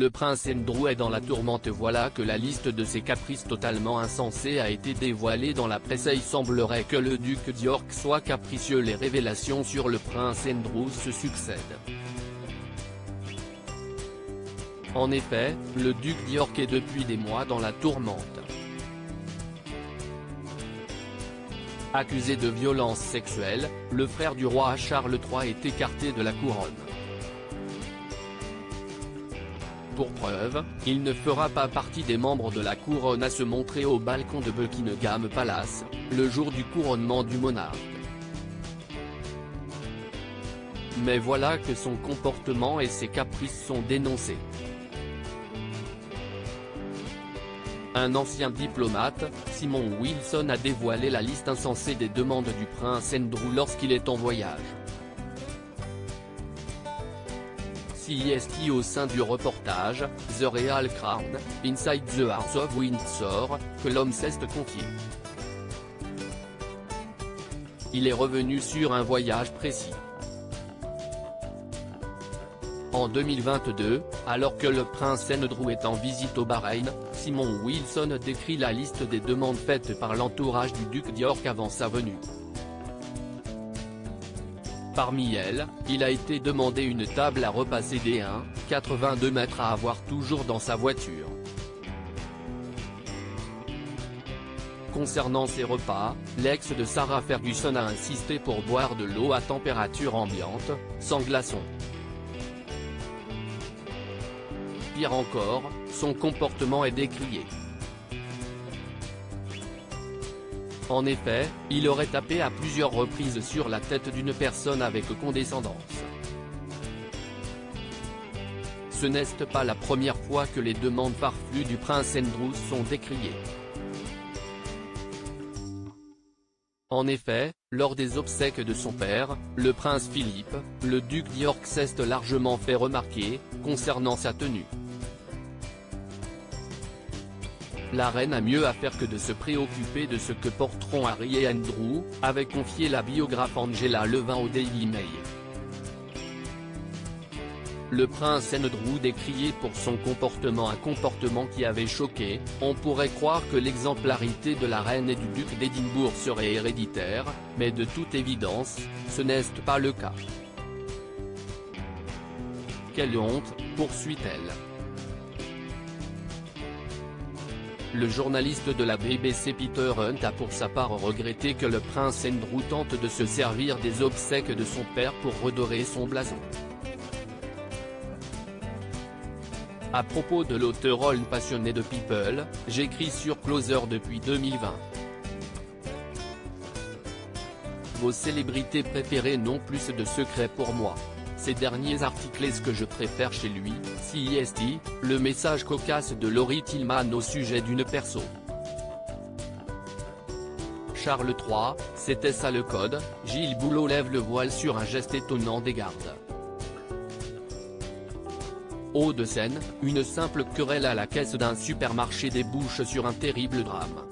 le prince Andrew est dans la tourmente. Voilà que la liste de ses caprices totalement insensés a été dévoilée dans la presse et il semblerait que le duc d'York soit capricieux. Les révélations sur le prince Andrew se succèdent. En effet, le duc d'York est depuis des mois dans la tourmente. Accusé de violences sexuelles, le frère du roi Charles III est écarté de la couronne. Pour preuve, il ne fera pas partie des membres de la couronne à se montrer au balcon de Buckingham Palace, le jour du couronnement du monarque. Mais voilà que son comportement et ses caprices sont dénoncés. Un ancien diplomate, Simon Wilson, a dévoilé la liste insensée des demandes du prince Andrew lorsqu'il est en voyage. CEST au sein du reportage, The Real Crown, Inside the House of Windsor, que l'homme s'est confié. Il est revenu sur un voyage précis. En 2022, alors que le prince Andrew est en visite au Bahreïn, Simon Wilson décrit la liste des demandes faites par l'entourage du duc d'York avant sa venue. Parmi elles, il a été demandé une table à repasser des 1,82 m à avoir toujours dans sa voiture. Concernant ses repas, l'ex de Sarah Ferguson a insisté pour boire de l'eau à température ambiante, sans glaçons. Pire encore, son comportement est décrié. En effet, il aurait tapé à plusieurs reprises sur la tête d'une personne avec condescendance. Ce n'est pas la première fois que les demandes farfelues du prince Andrew sont décriées. En effet, lors des obsèques de son père, le prince Philippe, le duc d'York s'est largement fait remarquer, concernant sa tenue. La reine a mieux à faire que de se préoccuper de ce que porteront Harry et Andrew, avait confié la biographe Angela Levin au Daily Mail. Le prince Andrew décrié pour son comportement, un comportement qui avait choqué. On pourrait croire que l'exemplarité de la reine et du duc d'Édimbourg serait héréditaire, mais de toute évidence, ce n'est pas le cas. Quelle honte, poursuit-elle. Le journaliste de la BBC Peter Hunt a pour sa part regretté que le prince Andrew tente de se servir des obsèques de son père pour redorer son blason. À propos de l'auteur passionné de People, j'écris sur Closer depuis 2020. Vos célébrités préférées n'ont plus de secrets pour moi. Ces derniers articles est ce que je préfère chez lui, CEST, le message cocasse de Laurie Tillman au sujet d'une perso. Charles III, c'était ça le code. Gilles Boulot lève le voile sur un geste étonnant des gardes. Hauts-de-Seine, une simple querelle à la caisse d'un supermarché débouche sur un terrible drame.